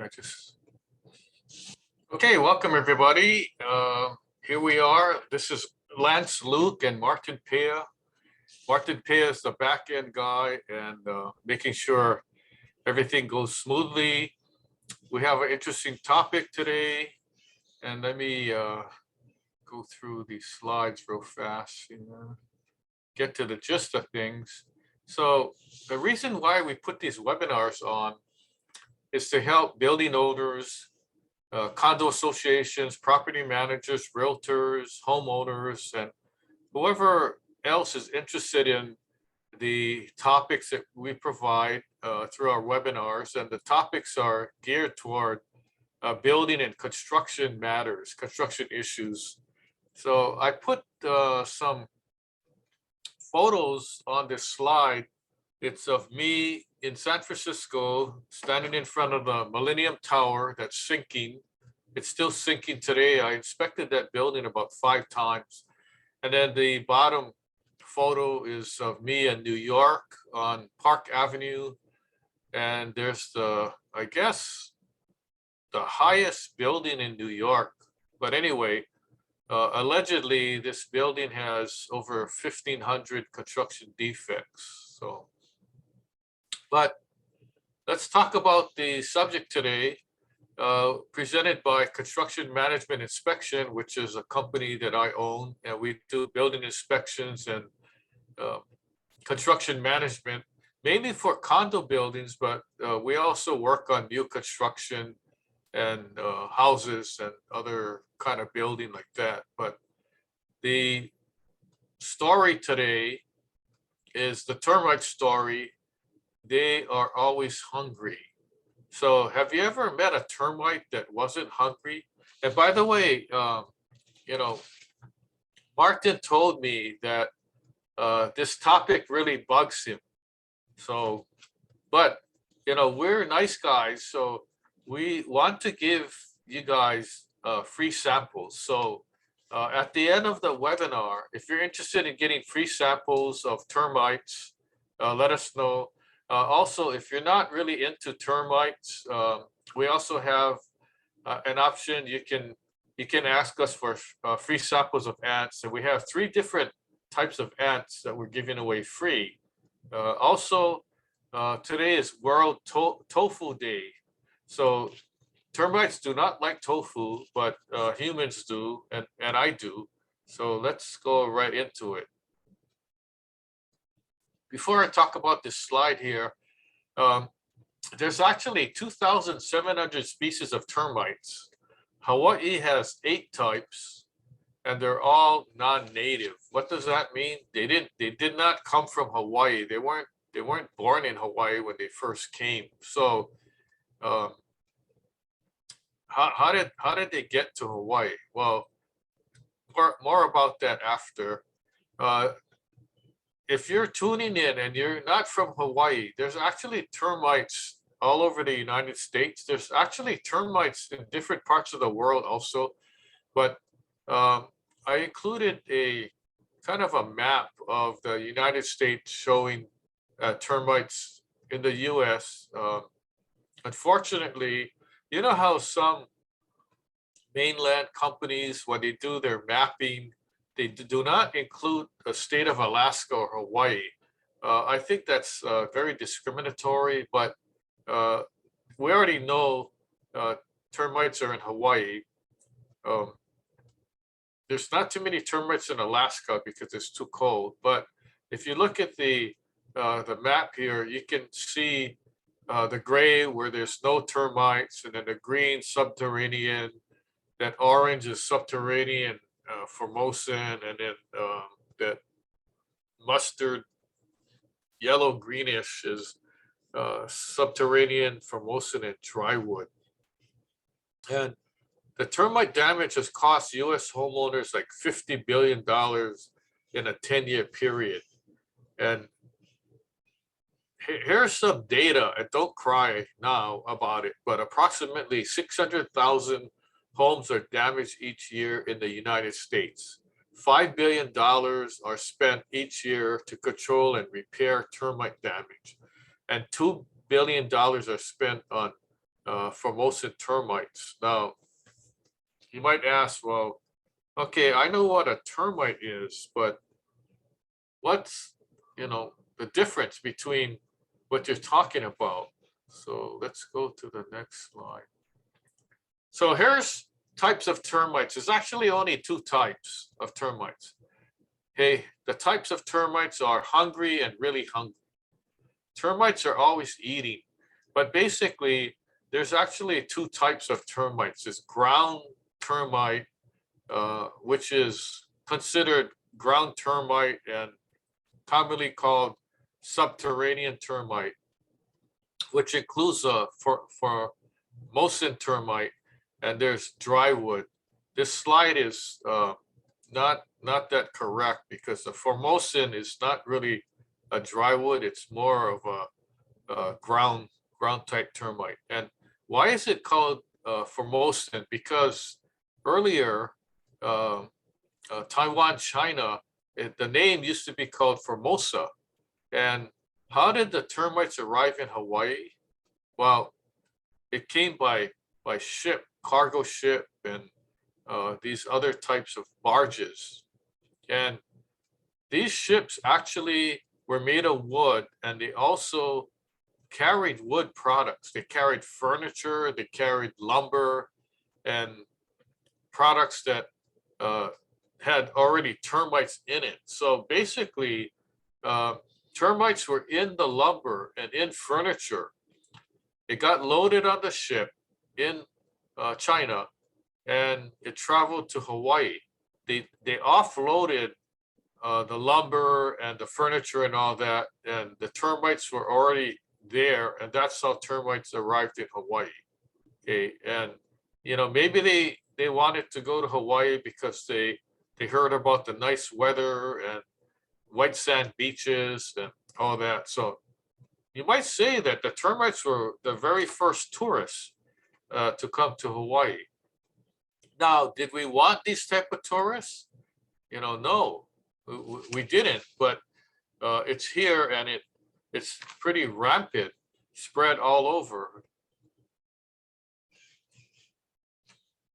I just okay. Welcome everybody. Here we are. This is Lance, Luke, and Martin Pea. Martin Pea is the back end guy and making sure everything goes smoothly. We have an interesting topic today, and let me go through these slides real fast. Get to the gist of things. So the reason why we put these webinars on is to help building owners, condo associations, property managers, realtors, homeowners, and whoever else is interested in the topics that we provide through our webinars. And the topics are geared toward building and construction matters, construction issues. So I put some photos on this slide. It's of me in San Francisco standing in front of the Millennium Tower that's sinking. It's still sinking today. I inspected that building about 5 times. And then the bottom photo is of me in New York on Park Avenue. And there's the, I guess, the highest building in New York. But anyway, allegedly, this building has over 1,500 construction defects. So, but let's talk about the subject today, presented by Construction Management Inspection, which is a company that I own, and we do building inspections and construction management, mainly for condo buildings, but we also work on new construction and houses and other kind of building like that. But the story today is the termite story. They are always hungry. So have you ever met a termite that wasn't hungry? And by the way, Martin told me that this topic really bugs him. So, but, we're nice guys. So we want to give you guys free samples. So at the end of the webinar, if you're interested in getting free samples of termites, let us know. Also, if you're not really into termites, we also have an option. You can ask us for free samples of ants, and we have 3 different types of ants that we're giving away free. Also, today is World Tofu Day. So termites do not like tofu, but humans do, and I do. So let's go right into it. Before I talk about this slide here, there's actually 2,700 species of termites. Hawaii has 8 types, and they're all non-native. What does that mean? They did not come from Hawaii. They weren't born in Hawaii when they first came. So how did they get to Hawaii? Well, more about that after. If you're tuning in and you're not from Hawaii, there's actually termites all over the United States. There's actually termites in different parts of the world also. But I included a kind of a map of the United States showing termites in the US. Unfortunately, you know how some mainland companies, when they do their mapping, they do not include the state of Alaska or Hawaii. I think that's very discriminatory, but we already know termites are in Hawaii. There's not too many termites in Alaska because it's too cold. But if you look at the map here, you can see the gray where there's no termites, and then the green subterranean. That orange is subterranean Formosan, and then that mustard yellow greenish is subterranean Formosan and drywood. And the termite damage has cost US homeowners like $50 billion in a 10-year period. And here's some data, and don't cry now about it, but approximately 600,000 homes are damaged each year in the United States. $5 billion are spent each year to control and repair termite damage. And $2 billion are spent on Formosan termites. Now, you might ask, well, okay, I know what a termite is, but what's, the difference between what you're talking about? So let's go to the next slide. So here's types of termites. There's actually only two types of termites. Hey, the types of termites are hungry and really hungry. Termites are always eating, but basically there's actually two types of termites. There's ground termite, which is considered ground termite and commonly called subterranean termite, which includes Formosan termite, and there's dry wood. This slide is not that correct because the Formosan is not really a dry wood. It's more of a ground type termite. And why is it called Formosan? Because earlier, Taiwan, China, the name used to be called Formosa. And how did the termites arrive in Hawaii? Well, it came by ship, cargo ship, and these other types of barges. And these ships actually were made of wood, and they also carried wood products. They carried furniture, they carried lumber, and products that had already termites in it. So basically, termites were in the lumber and in furniture. It got loaded on the ship in China, and it traveled to Hawaii. They offloaded the lumber and the furniture and all that, and the termites were already there, and that's how termites arrived in Hawaii. Okay, and maybe they wanted to go to Hawaii because they heard about the nice weather and white sand beaches and all that. So you might say that the termites were the very first tourists to come to Hawaii. Now, did we want these type of tourists? No, we didn't, but it's here and it's pretty rampant, spread all over.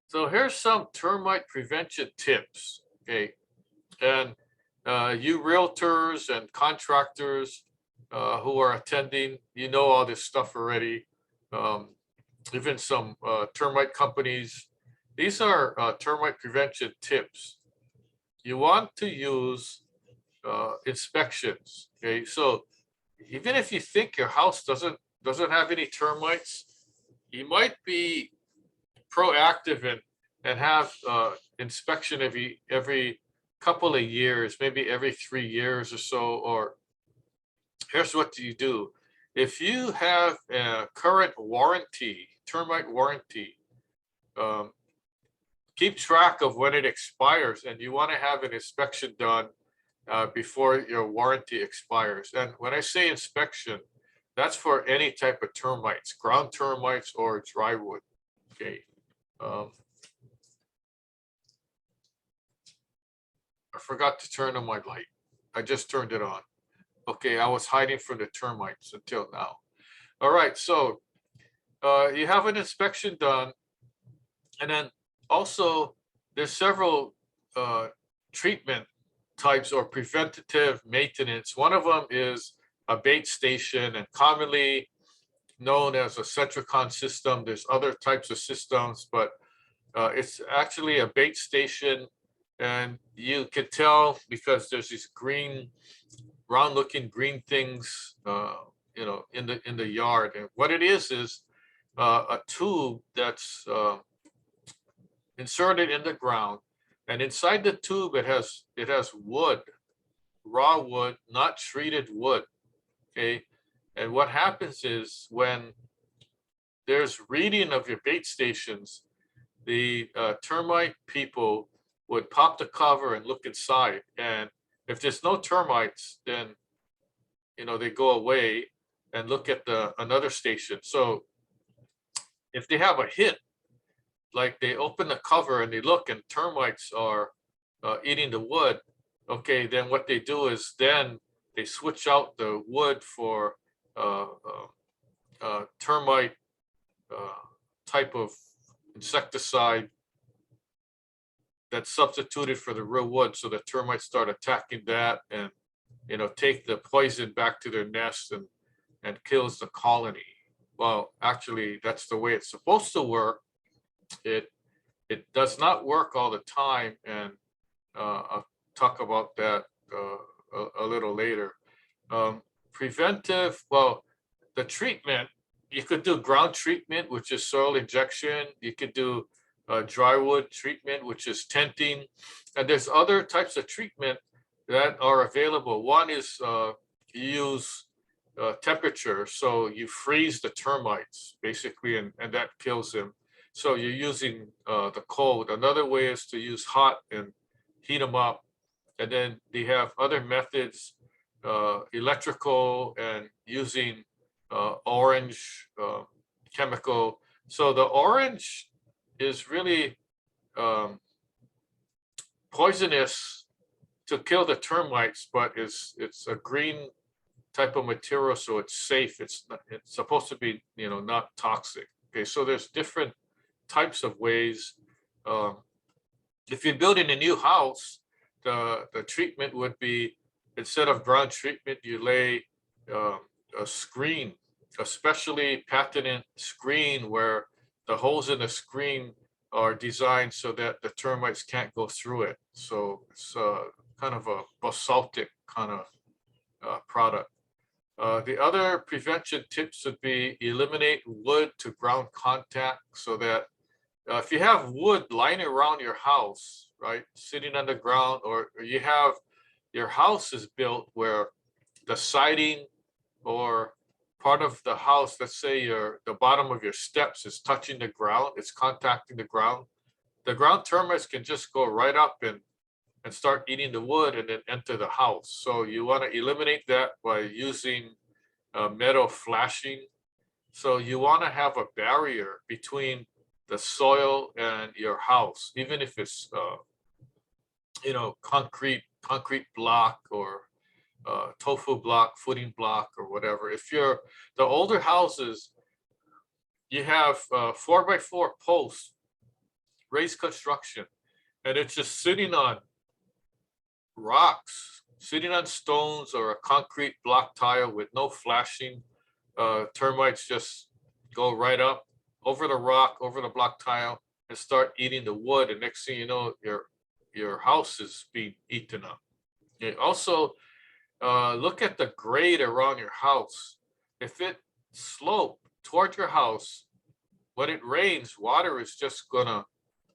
So here's some termite prevention tips, okay? And you realtors and contractors who are attending, all this stuff already. Even some termite companies. These are termite prevention tips. You want to use inspections, okay? So even if you think your house doesn't have any termites, you might be proactive and have inspection every couple of years, maybe every 3 years or so. Or here's what you do. If you have a current warranty, termite warranty, keep track of when it expires, and you want to have an inspection done before your warranty expires. And when I say inspection, that's for any type of termites, ground termites or dry wood. Okay. I forgot to turn on my light. I just turned it on. Okay, I was hiding from the termites until now. All right, so you have an inspection done, and then also there's several treatment types or preventative maintenance. One of them is a bait station, and commonly known as a Centricon system. There's other types of systems, but it's actually a bait station, and you can tell because there's these green, round-looking green things, in the yard. And what it is a tube that's inserted in the ground, and inside the tube it has wood, raw wood, not treated wood. Okay, and what happens is when there's reading of your bait stations, the termite people would pop the cover and look inside, and if there's no termites, then they go away and look at another station. So if they have a hit, like they open the cover and they look and termites are eating the wood, okay, then what they do is then they switch out the wood for termite type of insecticide that's substituted for the real wood, so the termites start attacking that and take the poison back to their nest and kills the colony. Well, actually, that's the way it's supposed to work. It does not work all the time, and I'll talk about that a little later. Preventive, well, the treatment, you could do ground treatment, which is soil injection. You could do drywood treatment, which is tenting. And there's other types of treatment that are available. One is you use temperature. So you freeze the termites, basically, and that kills them. So you're using the cold. Another way is to use hot and heat them up. And then they have other methods, electrical and using orange chemical. So the orange is really poisonous to kill the termites, but it's a green type of material, so it's safe. It's supposed to be not toxic. Okay, so there's different types of ways. If you're building a new house, the treatment would be, instead of ground treatment, you lay a screen, a specially patented screen where the holes in the screen are designed so that the termites can't go through it. So it's kind of a basaltic kind of product. The other prevention tips would be eliminate wood to ground contact, so that if you have wood lying around your house, right, sitting on the ground, or you have your house is built where the siding or part of the house, let's say the bottom of your steps is touching the ground, it's contacting the ground termites can just go right up and start eating the wood and then enter the house. So you want to eliminate that by using metal flashing. So you want to have a barrier between the soil and your house, even if it's concrete block or tofu block, footing block, or whatever. If you're the older houses, you have 4x4 posts, raised construction, and it's just sitting on rocks, sitting on stones or a concrete block tile with no flashing. Termites just go right up over the rock, over the block tile, and start eating the wood. And next thing you know, your house is being eaten up. You also look at the grade around your house. If it sloped toward your house, when it rains, water is just gonna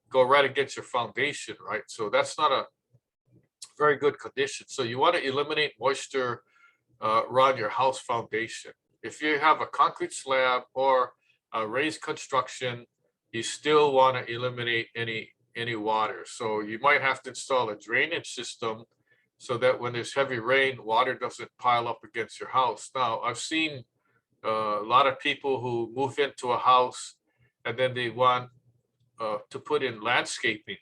go right against your foundation, right? So that's not a very good condition. So you want to eliminate moisture around your house foundation. If you have a concrete slab or a raised construction, you still want to eliminate any water. So you might have to install a drainage system so that when there's heavy rain, water doesn't pile up against your house. Now, I've seen a lot of people who move into a house and then they want to put in landscaping.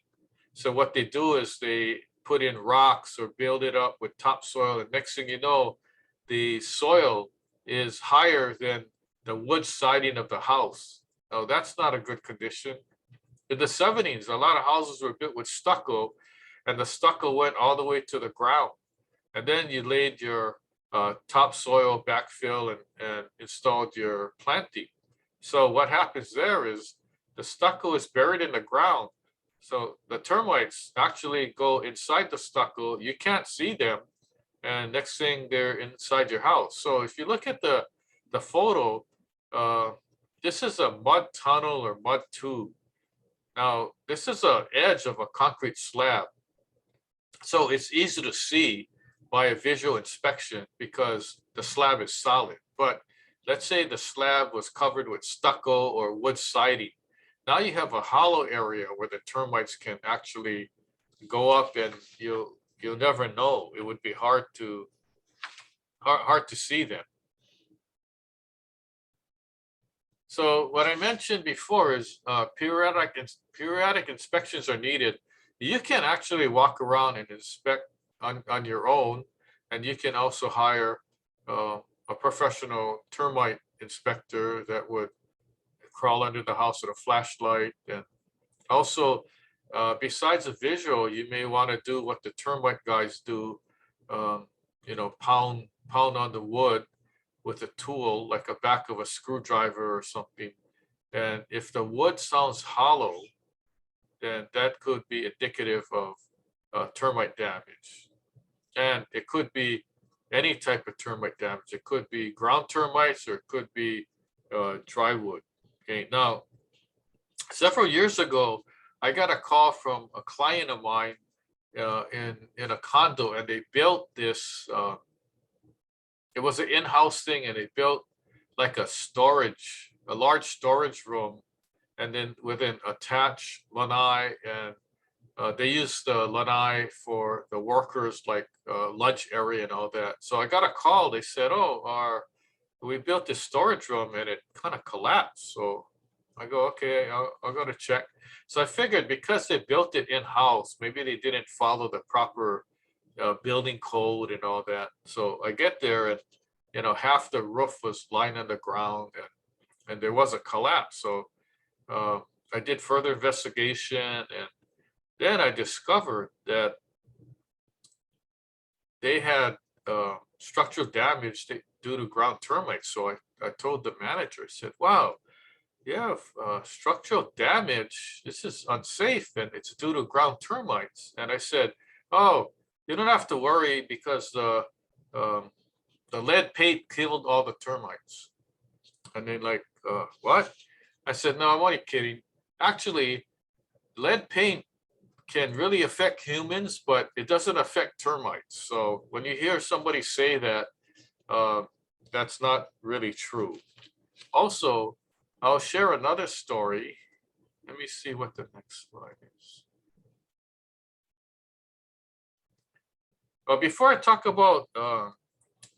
So what they do is they put in rocks or build it up with topsoil, and next thing you know, the soil is higher than the wood siding of the house. Now, that's not a good condition. In the 70s, a lot of houses were built with stucco, and the stucco went all the way to the ground. And then you laid your topsoil backfill and installed your planting. So what happens there is the stucco is buried in the ground. So the termites actually go inside the stucco. You can't see them. And next thing, they're inside your house. So if you look at the photo, this is a mud tunnel or mud tube. Now, this is an edge of a concrete slab. So it's easy to see by a visual inspection because the slab is solid. But let's say the slab was covered with stucco or wood siding. Now you have a hollow area where the termites can actually go up, and you'll never know. It would be hard to see them. So what I mentioned before is periodic inspections are needed. You can actually walk around and inspect on your own, and you can also hire a professional termite inspector that would crawl under the house with a flashlight. And also, besides the visual, you may want to do what the termite guys do, you know, pound on the wood with a tool like a back of a screwdriver or something. And if the wood sounds hollow, then that could be indicative of termite damage. And it could be any type of termite damage. It could be ground termites, or it could be dry wood. Okay, now, several years ago, I got a call from a client of mine in a condo, and they built this. It was an in-house thing, and they built like a large storage room, and then with an attached lanai, and they used the lanai for the workers, like lunch area and all that. So I got a call. They said, "Oh, we built this storage room and it kind of collapsed." So I go, "Okay, I'll go to check." So I figured because they built it in-house, maybe they didn't follow the proper building code and all that. So I get there, and you know, half the roof was lying on the ground, and there was a collapse. So I did further investigation, and then I discovered that they had structural damage due to ground termites. So I told the manager, I said, "Wow, you have structural damage. This is unsafe, and it's due to ground termites." And I said, "Oh, you don't have to worry, because the lead paint killed all the termites." And then like, what? I said, "No, I'm only kidding. Actually, lead paint can really affect humans, but it doesn't affect termites. So when you hear somebody say that, that's not really true." Also, I'll share another story. Let me see what the next slide is. Before I talk about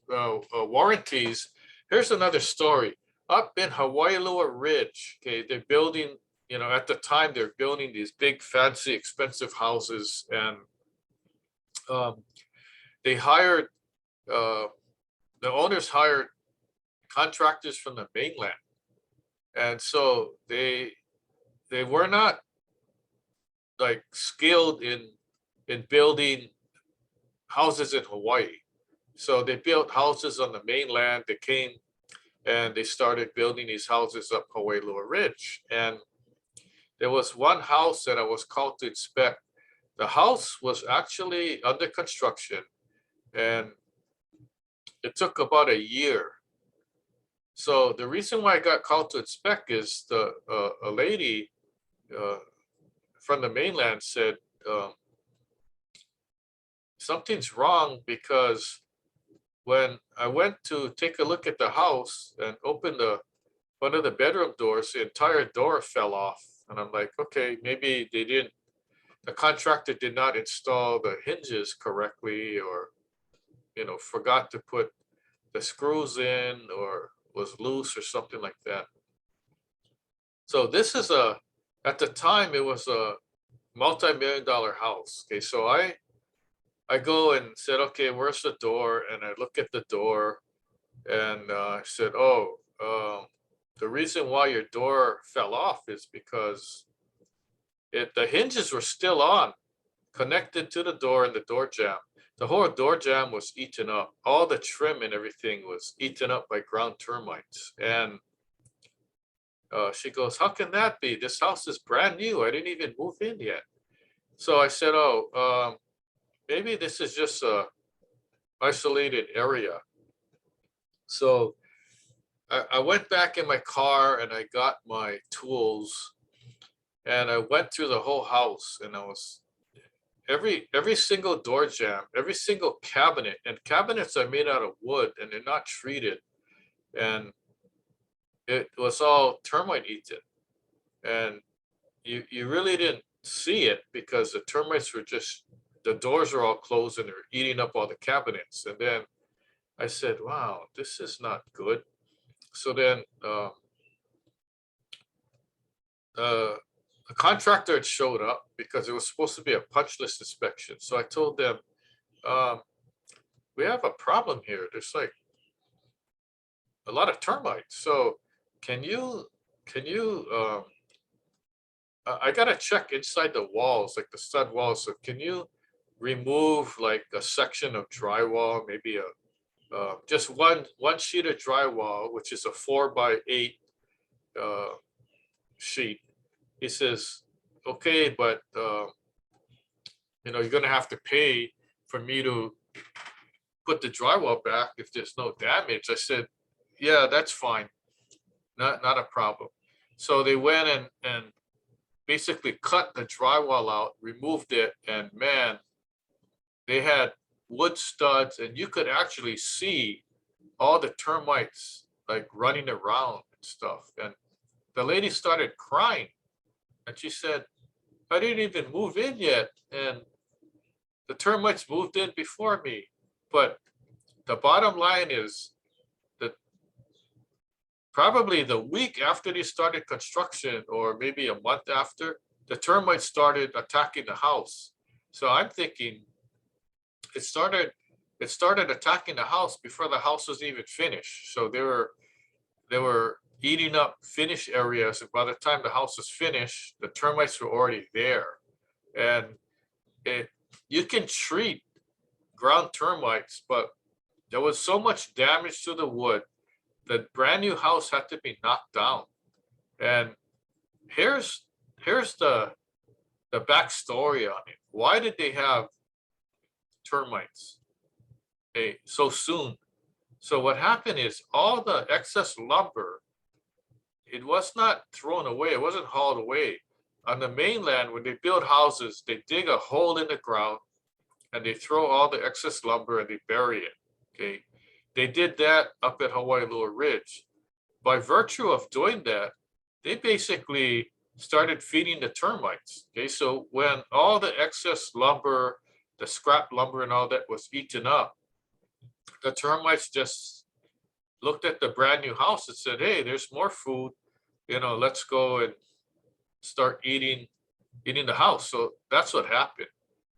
warranties, here's another story. Up in Hawaii Ridge, okay, they're building, you know, at the time they're building these big, fancy, expensive houses, and they hired, the owners hired contractors from the mainland. And so they were not like skilled in building houses in Hawaii. So they built houses on the mainland. They came and they started building these houses up Hawaii Ridge. And there was one house that I was called to inspect. The house was actually under construction, and it took about a year. So the reason why I got called to inspect is a lady from the mainland said, something's wrong, because when I went to take a look at the house and opened one of the bedroom doors, the entire door fell off. And I'm like, okay, maybe the contractor did not install the hinges correctly, or, you know, forgot to put the screws in, or was loose or something like that. So this is at the time, it was a multi-million-dollar house. Okay, so I go and said, okay, where's the door? And I look at the door, and I said, oh, the reason why your door fell off is because the hinges were still on, connected to the door, and the door jamb. The whole door jamb was eaten up. All the trim and everything was eaten up by ground termites. And she goes, how can that be? This house is brand new. I didn't even move in yet. So I said, oh, maybe this is just a isolated area. So I went back in my car, and I got my tools, and I went through the whole house, and I was every single door jamb, every single cabinet, and cabinets are made out of wood and they're not treated, and it was all termite eaten. And you really didn't see it, because the termites were the doors were all closed, and they're eating up all the cabinets. And then I said, wow, this is not good. So then a contractor had showed up, because it was supposed to be a punch list inspection. So I told them, we have a problem here. There's like a lot of termites. So can you can you, I gotta check inside the walls, like the stud walls. So can you remove like a section of drywall, maybe just one sheet of drywall, which is a 4x8 sheet. He says, okay, but you're gonna have to pay for me to put the drywall back if there's no damage. I said, yeah, that's fine, not a problem. So they went and basically cut the drywall out, removed it, and man, they had wood studs, and you could actually see all the termites like running around and stuff. And the lady started crying, and she said, I didn't even move in yet, and the termites moved in before me. But the bottom line is that probably the week after they started construction, or maybe a month after, the termites started attacking the house. So I'm thinking it started attacking the house before the house was even finished. So they were eating up finished areas, and by the time the house was finished, the termites were already there. And you can treat ground termites, but there was so much damage to the wood that brand new house had to be knocked down. And here's the backstory on it. Why did they have termites so soon? So what happened is all the excess lumber, it was not thrown away, it wasn't hauled away. On the mainland, when they build houses, they dig a hole in the ground and they throw all the excess lumber and they bury it. Okay, they did that up at Hawaii Lower Ridge. By virtue of doing that, they basically started feeding the termites. Okay, so when all the excess lumber, the scrap lumber and all that was eaten up, the termites just looked at the brand new house and said, hey, there's more food, let's go and start eating the house. So that's what happened.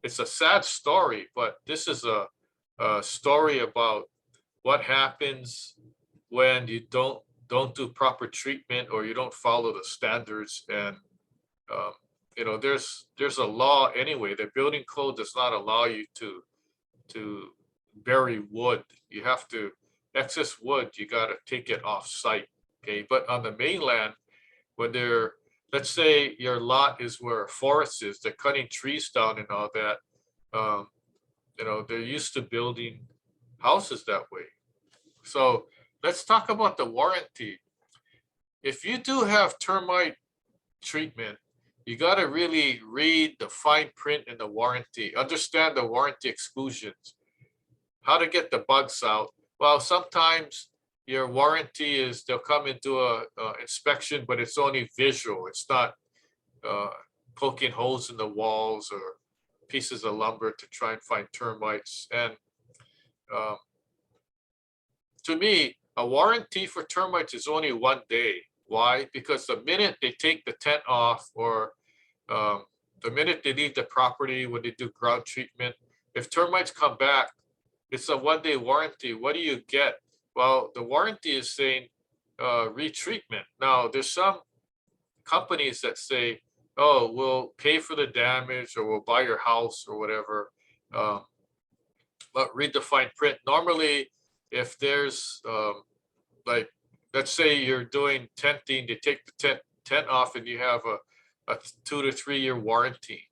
It's a sad story, but this is a story about what happens when you don't do proper treatment, or you don't follow the standards. And there's a law anyway. The building code does not allow you to bury wood. You have to, excess wood, you got to take it off site. Okay, but on the mainland, when let's say your lot is where a forest is, they're cutting trees down and all that. They're used to building houses that way. So let's talk about the warranty. If you do have termite treatment, you got to really read the fine print in the warranty, understand the warranty exclusions, how to get the bugs out. Well, sometimes your warranty is they'll come and do a inspection, but it's only visual. It's not poking holes in the walls or pieces of lumber to try and find termites. And to me, a warranty for termites is only 1 day. Why? Because the minute they take the tent off, or the minute they leave the property, when they do ground treatment, if termites come back, it's a 1-day warranty. What do you get? Well, the warranty is saying retreatment. Now, there's some companies that say, oh, we'll pay for the damage, or we'll buy your house or whatever. But read the fine print. Normally, if there's like, let's say you're doing tenting, they take the tent off and you have a 2 to 3 year warranty.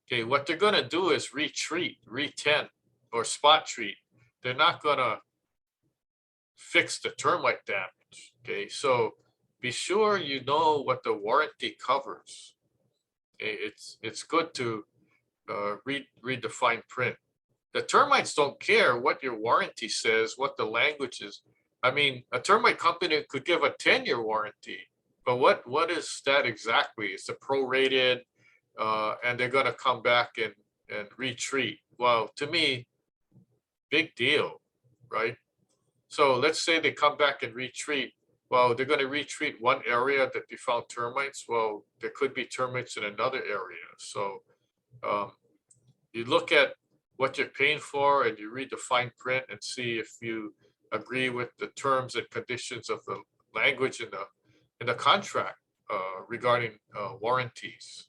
Okay, what they're gonna do is retreat, retent, or spot treat. They're not gonna fix the termite damage. Okay, so be sure you know what the warranty covers. Okay, it's good to read the fine print. The termites don't care what your warranty says, what the language is. I mean, a termite company could give a 10-year warranty, but what is that exactly? It's a prorated, and they're going to come back and retreat. Well, to me, big deal, right? So let's say they come back and retreat. Well, they're going to retreat one area that they found termites. Well, there could be termites in another area. So you look at what you're paying for, and you read the fine print and see if you agree with the terms and conditions of the language in in the contract regarding warranties.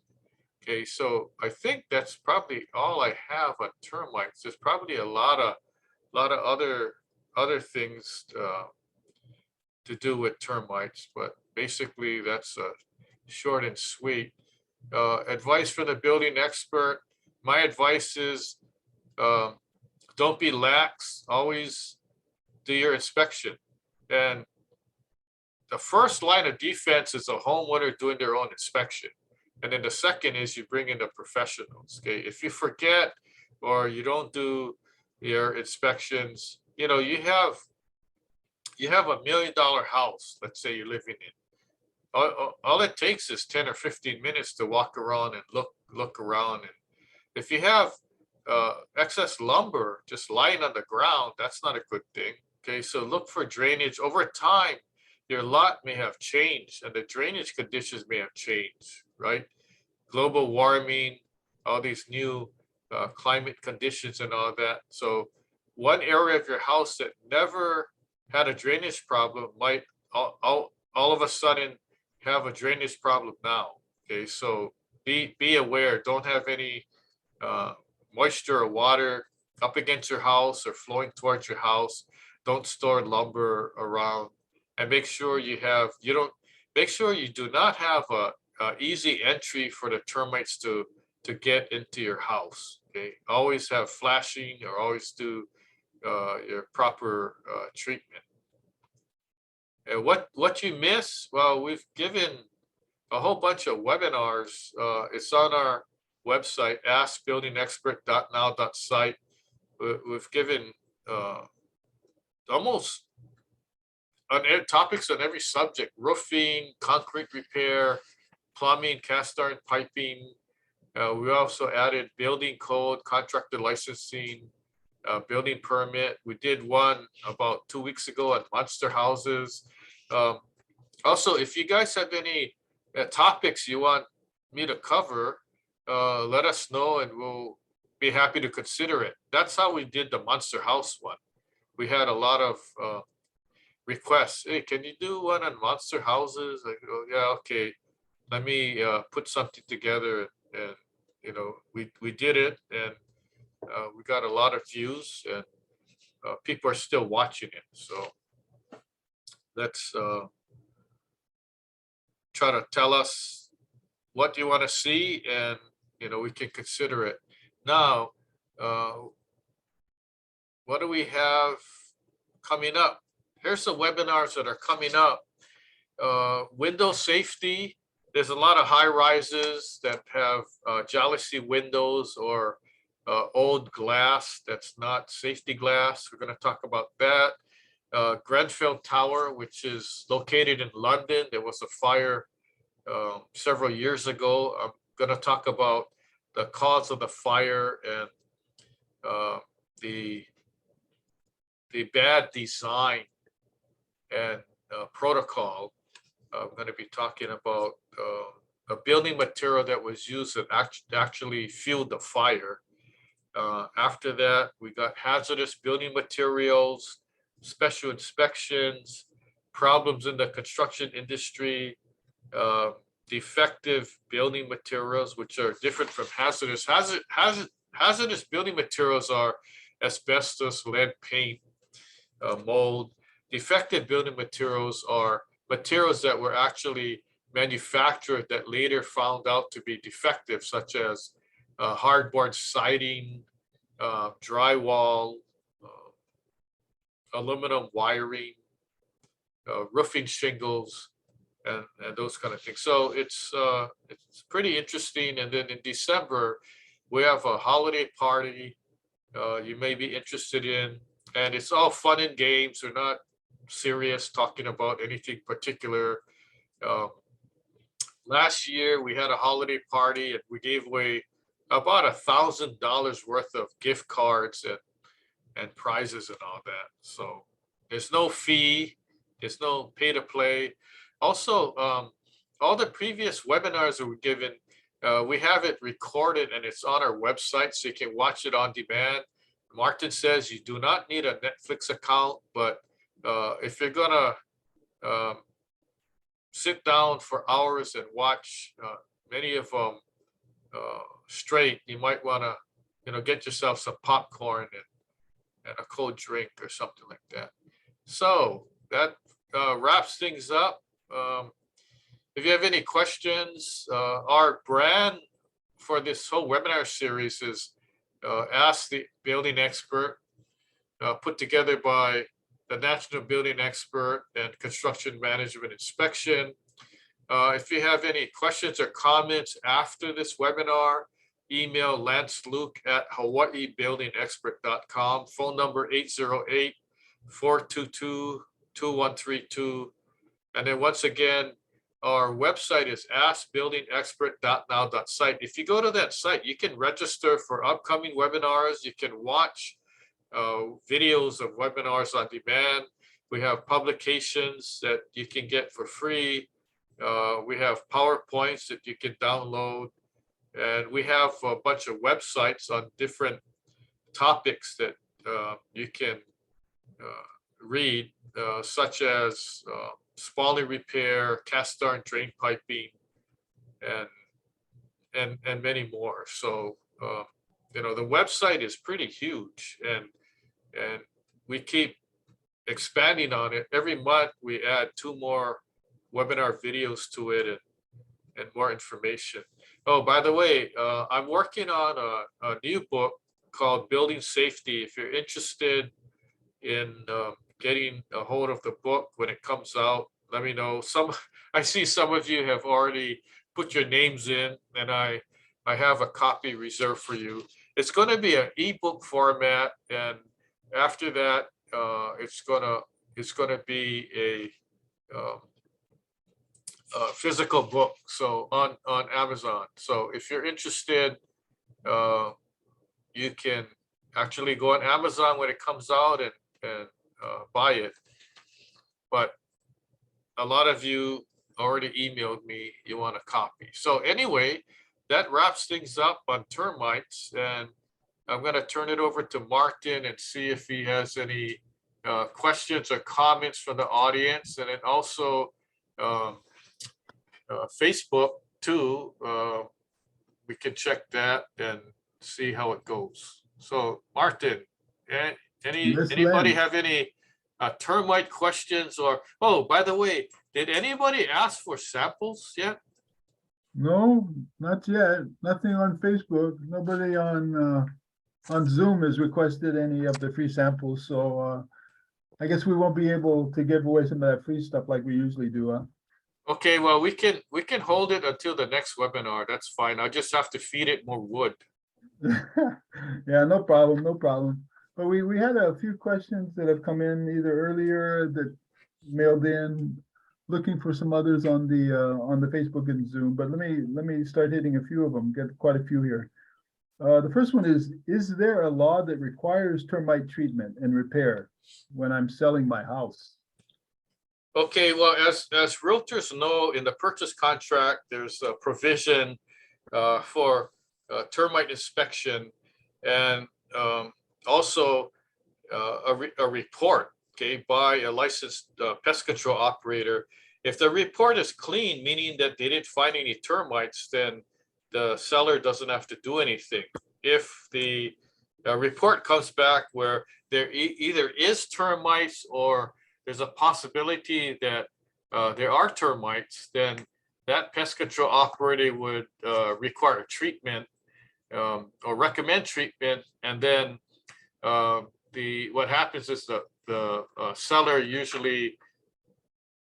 Okay, so I think that's probably all I have on termites. There's probably a lot of other things to do with termites, but basically that's short and sweet. Advice from the building expert. My advice is don't be lax. Always do your inspection. And the first line of defense is a homeowner doing their own inspection. And then the second is you bring in the professionals. Okay, if you forget or you don't do your inspections, you know, you have $1 million house, let's say you're living in. All it takes is 10 or 15 minutes to walk around and look around. And if you have excess lumber just lying on the ground, that's not a good thing. Okay, so look for drainage. Over time, your lot may have changed and the drainage conditions may have changed, right? Global warming, all these new climate conditions and all that. So one area of your house that never had a drainage problem might all of a sudden have a drainage problem now. Okay, so be aware. Don't have any moisture or water up against your house or flowing towards your house. Don't store lumber around, and make sure you do not have a easy entry for the termites to get into your house. Okay, always have flashing or always do your proper treatment. And what you miss? Well, we've given a whole bunch of webinars. It's on our website, askbuildingexpert.now.site. We've given almost on topics on every subject: roofing, concrete repair, plumbing, cast iron piping. We also added building code, contractor licensing, building permit. We did one about 2 weeks ago on monster houses. Also, if you guys have any topics you want me to cover, let us know and we'll be happy to consider it. That's how we did the monster house one. We had a lot of requests. Hey, can you do one on monster houses? I go, yeah, okay. Let me put something together, and you know, we did it, and we got a lot of views, and people are still watching it. So let's try to tell us what you want to see, and you know, we can consider it. Now, what do we have coming up? Here's the webinars that are coming up. Window safety. There's a lot of high rises that have jalousie windows or old glass that's not safety glass. We're going to talk about that. Grenfell Tower, which is located in London. There was a fire several years ago. I'm going to talk about the cause of the fire and the bad design and protocol. I'm going to be talking about a building material that was used and actually fueled the fire. After that, we got hazardous building materials, special inspections, problems in the construction industry, defective building materials, which are different from hazardous. Hazardous building materials are asbestos, lead paint, mold. Defective building materials are materials that were actually manufactured that later found out to be defective, such as hardboard siding, drywall, aluminum wiring, roofing shingles, and those kind of things. So it's pretty interesting. And then in December, we have a holiday party you may be interested in, and it's all fun and games. We're not serious talking about anything particular. Last year we had a holiday party and we gave away about $1,000 worth of gift cards and prizes and all that. So there's no fee, there's no pay to play. Also, all the previous webinars that we're given, we have it recorded and it's on our website, so you can watch it on demand. Martin says you do not need a Netflix account, but if you're gonna sit down for hours and watch many of them straight, you might want to, get yourself some popcorn and a cold drink or something like that. So that wraps things up. If you have any questions, our brand for this whole webinar series is Ask the Building Expert, put together by the National Building Expert and Construction Management Inspection. If you have any questions or comments after this webinar, email lanceluke@hawaiibuildingexpert.com, phone number 808-422-2132. And then once again, our website is askbuildingexpert.now.site. If you go to that site, you can register for upcoming webinars. You can watch videos of webinars on demand. We have publications that you can get for free. We have PowerPoints that you can download. And we have a bunch of websites on different topics that you can read, such as spalling repair, cast iron drain piping, and many more. So the website is pretty huge, and we keep expanding on it. Every month we add 2 more webinar videos to it and more information. Oh, by the way, I'm working on a new book called Building Safety. If you're interested in getting a hold of the book when it comes out, let me know. I see some of you have already put your names in, and I have a copy reserved for you. It's going to be an ebook format, and after that, it's gonna be a physical book, so on Amazon. So if you're interested, you can actually go on Amazon when it comes out and buy it. But a lot of you already emailed me, you want a copy. So anyway, that wraps things up on termites, and I'm going to turn it over to Martin and see if he has any questions or comments from the audience, and then also Facebook too. We can check that and see how it goes. So Martin, anybody have any termite questions? Or, oh, by the way, did anybody ask for samples yet? No, not yet. Nothing on Facebook. Nobody on Zoom has requested any of the free samples. So I guess we won't be able to give away some of that free stuff like we usually do, huh? Okay, well, we can hold it until the next webinar. That's fine. I just have to feed it more wood. Yeah, no problem, no problem. But we had a few questions that have come in either earlier that mailed in, looking for some others on the Facebook and Zoom. But let me start hitting a few of them. Get quite a few here. The first one is there a law that requires termite treatment and repair when I'm selling my house? Okay, well, as realtors know, in the purchase contract, there's a provision for termite inspection, and also a report, okay, by a licensed pest control operator. If the report is clean, meaning that they didn't find any termites, then the seller doesn't have to do anything. If the report comes back where there either is termites or there's a possibility that there are termites, then that pest control operator would require treatment or recommend treatment. And then what happens is the seller usually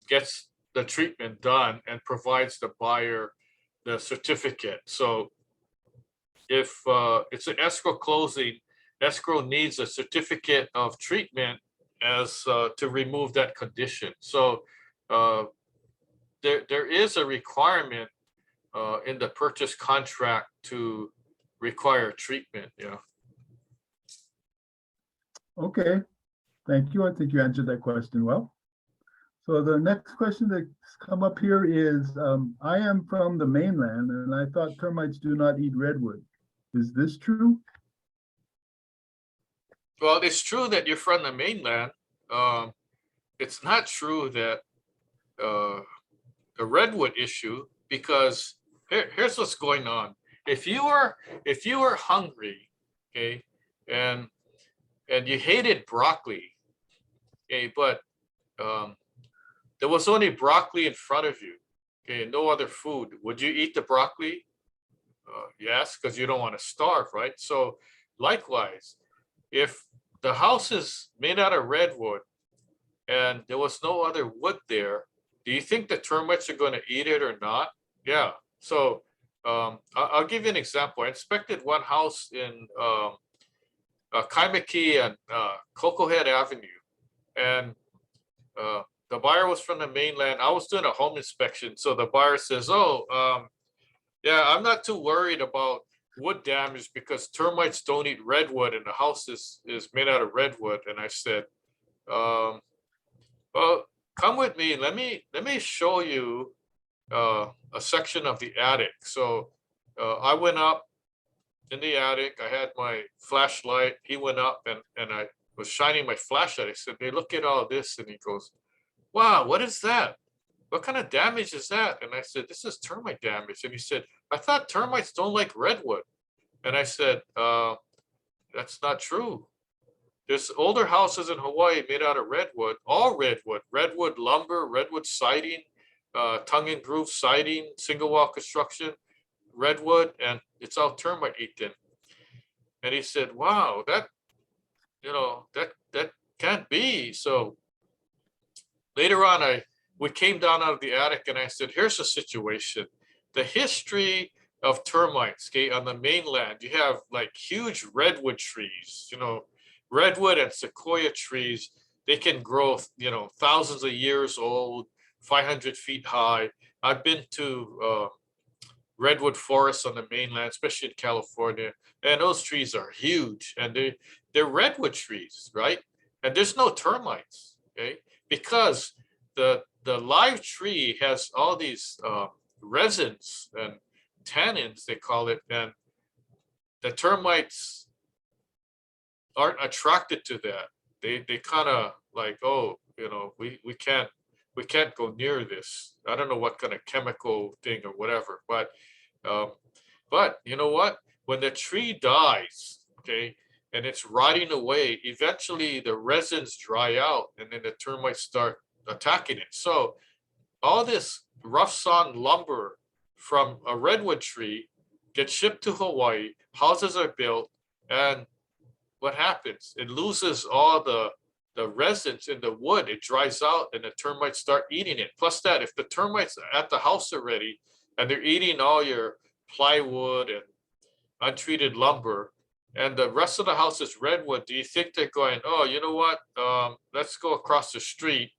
gets the treatment done and provides the buyer the certificate. So if it's an escrow closing, escrow needs a certificate of treatment as to remove that condition. So there is a requirement in the purchase contract to require treatment. Yeah. Okay, thank you. I think you answered that question well. So the next question that's come up here is, I am from the mainland and I thought termites do not eat redwood. Is this true? Well, it's true that you're from the mainland. It's not true that the redwood issue because here's what's going on. If you were hungry, okay, and you hated broccoli, okay, but there was only broccoli in front of you, okay, no other food, would you eat the broccoli? Yes, because you don't want to starve, right? So likewise, if the house is made out of redwood and there was no other wood there, do you think the termites are going to eat it or not? Yeah. So I'll give you an example. I inspected one house in Kaimaki and Cocoa Head Avenue, and the buyer was from the mainland. I was doing a home inspection, so the buyer says, "Oh, yeah, I'm not too worried about wood damage because termites don't eat redwood, and the house is made out of redwood." And I said, "Well, come with me. Let me show you a section of the attic." So I went up in the attic. I had my flashlight. He went up, and I was shining my flashlight. I said, "Hey, look at all this." And he goes, "Wow, what is that? What kind of damage is that?" And I said, "This is termite damage." And he said, "I thought termites don't like redwood." And I said, "That's not true. There's older houses in Hawaii made out of redwood, all redwood lumber, redwood siding, tongue and groove siding, single wall construction, redwood, and it's all termite eaten." And he said, "Wow, that, that can't be." So later on, we came down out of the attic and I said, "Here's the situation. The history of termites, okay, on the mainland, you have like huge redwood trees, redwood and sequoia trees. They can grow, thousands of years old, 500 feet high. I've been to redwood forests on the mainland, especially in California, and those trees are huge, and they're redwood trees, right? And there's no termites, okay, because the live tree has all these resins and tannins, they call it, and the termites aren't attracted to that. They kind of like, oh, we can't go near this. I don't know what kind of chemical thing or whatever, but you know what? When the tree dies, okay, and it's rotting away, eventually the resins dry out, and then the termites start attacking it. So all this rough sawn lumber from a redwood tree gets shipped to Hawaii, houses are built, and what happens? It loses all the resins in the wood, it dries out, and the termites start eating it. Plus that, if the termites are at the house already and they're eating all your plywood and untreated lumber, and the rest of the house is redwood, do you think they're going, "Oh, you know what? Let's go across the street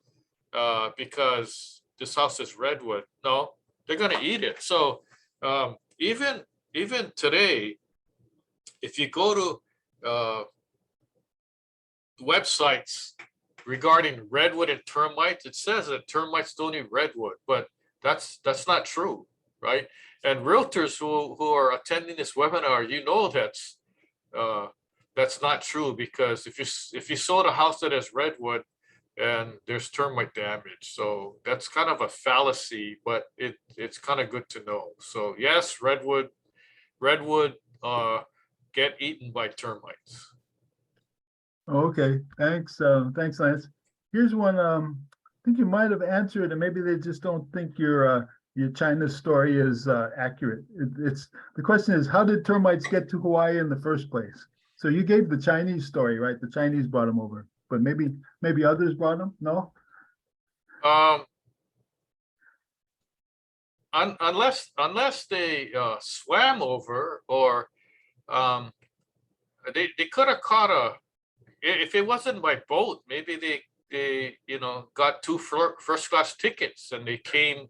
because this house is redwood"? No, they're going to eat it. So even today, if you go to websites regarding redwood and termites, it says that termites don't eat redwood, but that's not true, right? And realtors who are attending this webinar, that's not true, because if you sold a house that has redwood and there's termite damage, so that's kind of a fallacy, but it's kind of good to know. So yes, redwood get eaten by termites. Okay, thanks, thanks, Lance. Here's one, I think you might have answered, and maybe they just don't think your China story is accurate. The question is, how did termites get to Hawaii in the first place? So you gave the Chinese story, right? The Chinese brought them over, but maybe others brought them? No? Unless they swam over, or they could have caught if it wasn't by boat, maybe they got two first class tickets and they came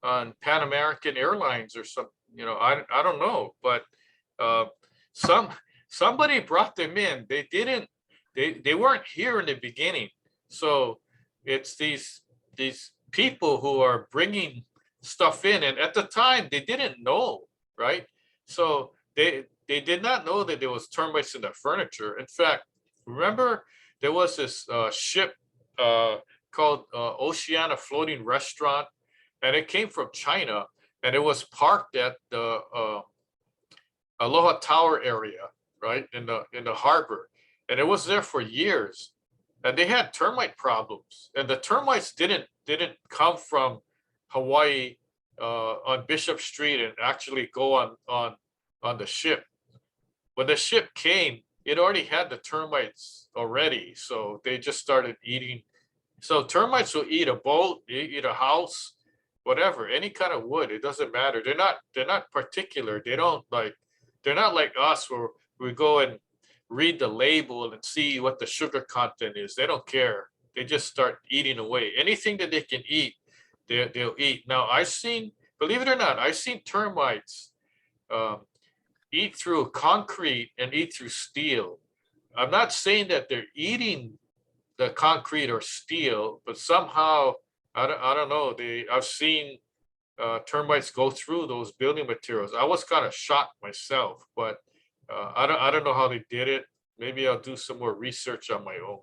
on Pan American Airlines or some, I don't know, but somebody brought them in. They weren't here in the beginning. So it's these people who are bringing stuff in, and at the time they didn't know, right? So they did not know that there was termites in the furniture. In fact, remember there was this ship called Oceana Floating Restaurant, and it came from China, and it was parked at the Aloha Tower area, right in the harbor, and it was there for years, and they had termite problems, and the termites didn't come from Hawaii on Bishop Street and actually go on the ship. When the ship came, it already had the termites already, so they just started eating. So termites will eat a boat, they eat a house, whatever, any kind of wood. It doesn't matter. They're not particular. They don't like. They're not like us where we go and read the label and see what the sugar content is. They don't care. They just start eating away. Anything that they can eat, they'll eat. Now I've seen, believe it or not, I've seen termites um, eat through concrete and eat through steel. I'm not saying that they're eating the concrete or steel, but somehow I don't know. I've seen termites go through those building materials. I was kind of shocked myself, but I don't know how they did it. Maybe I'll do some more research on my own.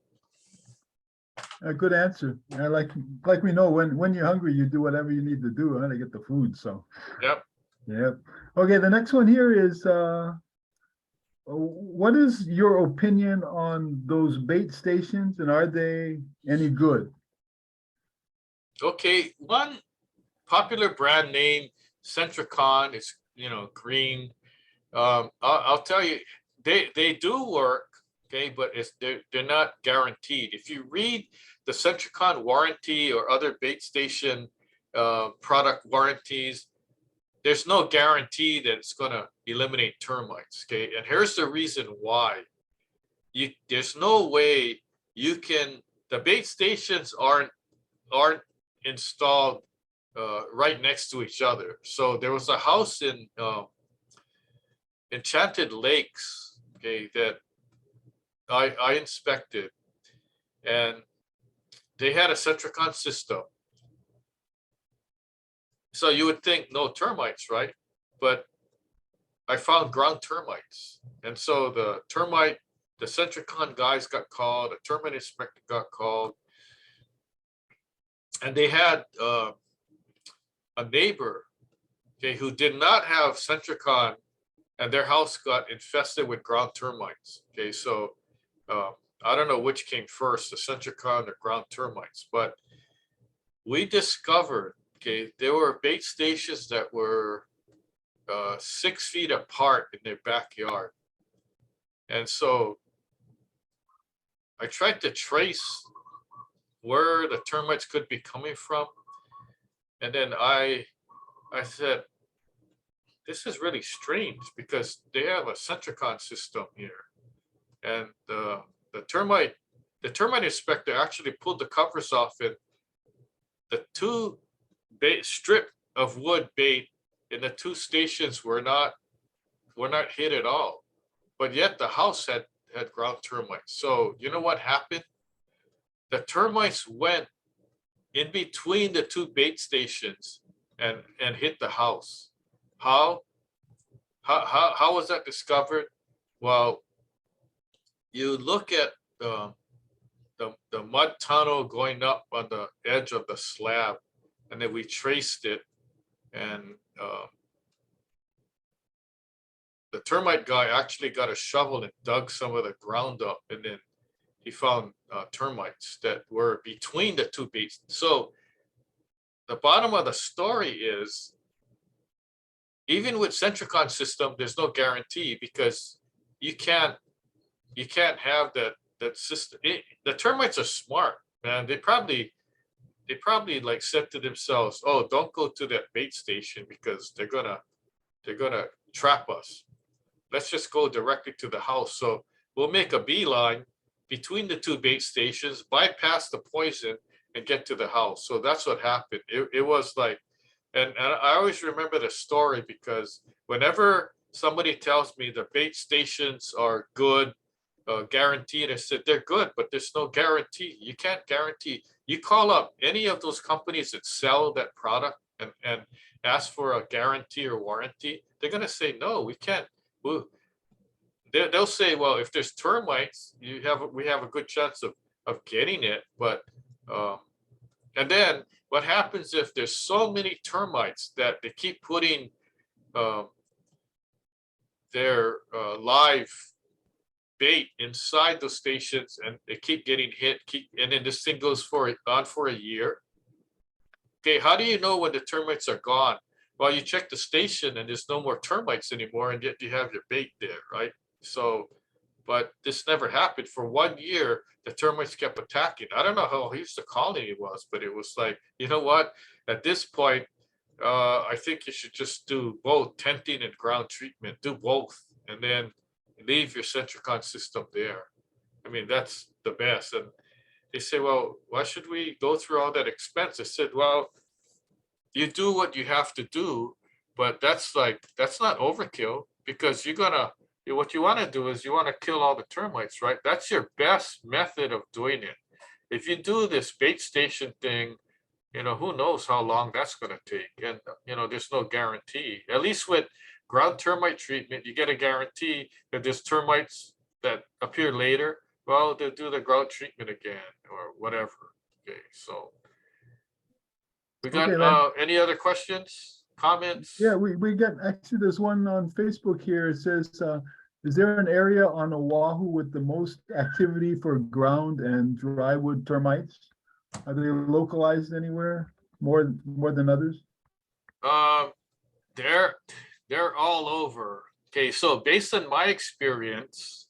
A good answer. Yeah, like we know, when you're hungry, you do whatever you need to do, to get the food. So, Yep. yeah. Okay, the next one here is what is your opinion on those bait stations, and are they any good? Okay. One popular brand name, Centricon, is green. I'll tell you, they do work, okay, but they're not guaranteed. If you read the Centricon warranty or other bait station product warranties, there's no guarantee that it's going to eliminate termites, okay? And here's the reason why. There's no way you can. The bait stations aren't installed right next to each other. So there was a house in Enchanted Lakes, okay, that I inspected, and they had a Centricon system. So you would think no termites, right? But I found ground termites. And so the Centricon guys got called, the termite inspector got called, and they had a neighbor, okay, who did not have Centricon, and their house got infested with ground termites. Okay, so I don't know which came first, the Centricon or ground termites, but we discovered, okay, there were bait stations that were 6 feet apart in their backyard. And so I tried to trace where the termites could be coming from. And then I said, this is really strange because they have a Centricon system here. And the termite inspector actually pulled the covers off it. The two strip of wood bait in the two stations were not hit at all, but yet the house had ground termites. So you know what happened? The termites went in between the two bait stations and hit the house. How was that discovered? Well, you look at the mud tunnel going up on the edge of the slab, and then we traced it, and the termite guy actually got a shovel and dug some of the ground up, and then he found termites that were between the two baits. So the bottom of the story is, even with Centricon system, there's no guarantee, because you can't have that system. The termites are smart, man. They probably like said to themselves, "Oh, don't go to that bait station because they're gonna trap us. Let's just go directly to the house." So we'll make a beeline between the two bait stations, bypass the poison, and get to the house. So that's what happened. It was like, and I always remember the story, because whenever somebody tells me the bait stations are good, guaranteed, I said they're good, but there's no guarantee. You can't guarantee. You call up any of those companies that sell that product and ask for a guarantee or warranty, they're going to say, no, we can't. They'll say, well, if there's termites, we have a good chance of getting it, but And then what happens if there's so many termites that they keep putting their live bait inside those stations, and they keep getting hit, and then this thing goes on for a year. Okay, how do you know when the termites are gone? Well, you check the station and there's no more termites anymore, and yet you have your bait there, right? So, but this never happened. For 1 year, the termites kept attacking. I don't know how huge the colony was, but it was like, you know what? At this point, I think you should just do both tenting and ground treatment. Do both, and then leave your Centricon system there. I mean, that's the best. And they say, well, why should we go through all that expense? I said, well, you do what you have to do, but that's not overkill, because what you want to do is you want to kill all the termites, right? That's your best method of doing it. If you do this bait station thing, who knows how long that's going to take. And, there's no guarantee. At least with ground termite treatment, you get a guarantee that there's termites that appear later. Well, they'll do the ground treatment again or whatever. Okay, so we got Okay, Lance. any other questions, comments? Yeah, we got, actually, there's one on Facebook here. It says, is there an area on Oahu with the most activity for ground and drywood termites? Are they localized anywhere more than others? They're all over. Okay, so based on my experience,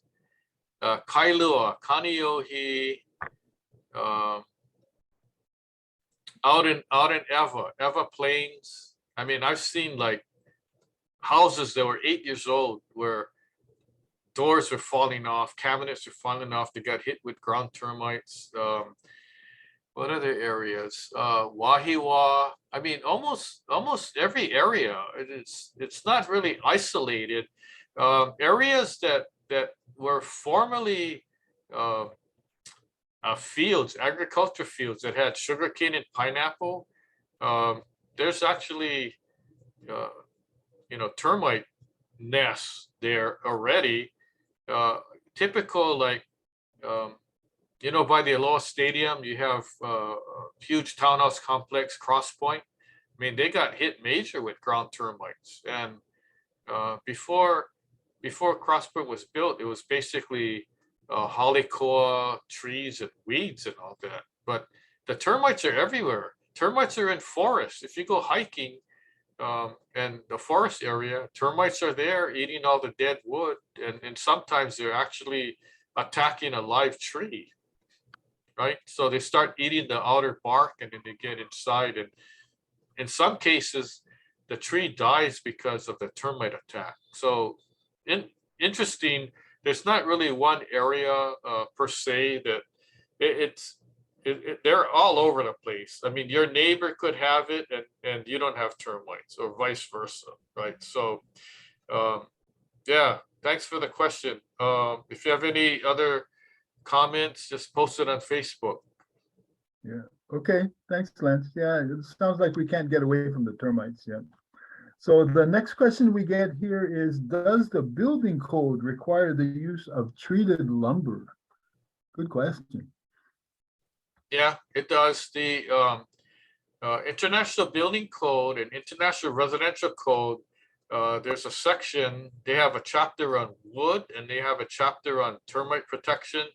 Kailua, Kaneohe, out in Eva Plains. I mean, I've seen like houses that were 8 years old where doors are falling off, cabinets are falling off. They got hit with ground termites. What other areas? Wahiwa. I mean, almost every area. It's not really isolated. Areas that were formerly fields, agriculture fields that had sugarcane and pineapple. There's actually termite nests there already. Typical, like by the Aloha Stadium, you have a huge townhouse complex, Cross Point. I mean, they got hit major with ground termites. And before Cross Point was built, it was basically hollykoa trees and weeds and all that. But the termites are everywhere. Termites are in forests. If you go hiking and the forest area, termites are there eating all the dead wood. And sometimes they're actually attacking a live tree, right? So they start eating the outer bark and then they get inside. And in some cases, the tree dies because of the termite attack. So interesting, there's not really one area per se that they're all over the place. I mean, your neighbor could have it and you don't have termites, or vice versa, right? So yeah, thanks for the question. If you have any other comments, just post it on Facebook. Yeah. Okay. Thanks, Lance. Yeah, it sounds like we can't get away from the termites yet. So the next question we get here is, does the building code require the use of treated lumber? Good question. Yeah, it does. The International Building Code and International Residential Code, there's a section, they have a chapter on wood and they have a chapter on termite protection.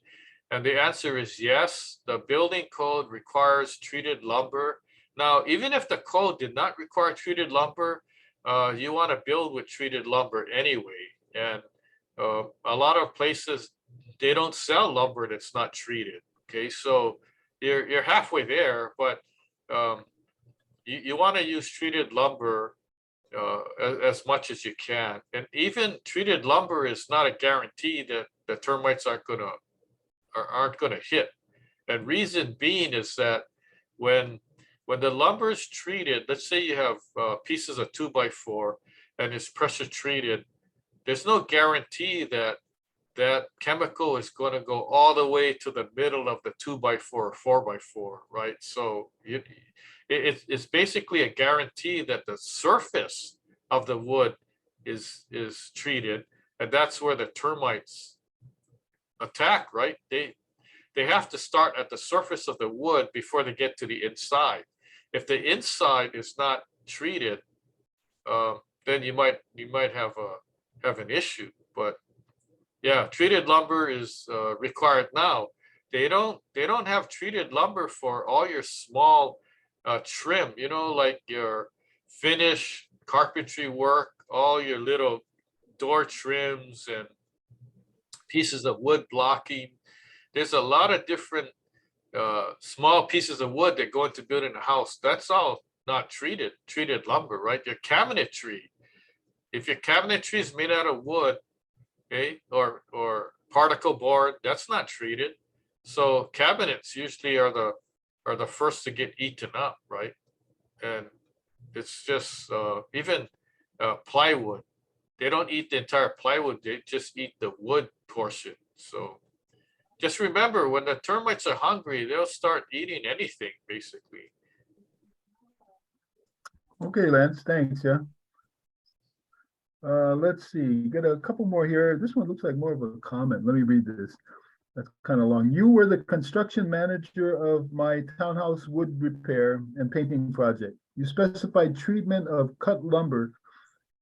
And the answer is yes, the building code requires treated lumber. Now, even if the code did not require treated lumber, you want to build with treated lumber anyway. And a lot of places, they don't sell lumber that's not treated. Okay, so you're halfway there, but you want to use treated lumber as much as you can. And even treated lumber is not a guarantee that the termites aren't gonna hit. And reason being is that when the lumber is treated, let's say you have pieces of 2x4 and it's pressure treated, there's no guarantee that that chemical is going to go all the way to the middle of the 2x4 or 4x4, right? So it's basically a guarantee that the surface of the wood is treated, and that's where the termites attack, right? They they have to start at the surface of the wood before they get to the inside. If the inside is not treated, then you might have an issue. But yeah, treated lumber is required now. They don't have treated lumber for all your small trim, like your finish carpentry work, all your little door trims and pieces of wood blocking. There's a lot of different small pieces of wood that go into building a house. That's all not treated lumber, right? Your cabinetry, if your cabinetry is made out of wood, okay, or particle board, that's not treated. So cabinets usually are the first to get eaten up, right? And it's just even plywood. They don't eat the entire plywood, they just eat the wood portion. So just remember, when the termites are hungry, they'll start eating anything, basically. Okay, Lance, thanks, yeah. Let's see, get a couple more here. This one looks like more of a comment. Let me read this. That's kind of long. You were the construction manager of my townhouse wood repair and painting project. You specified treatment of cut lumber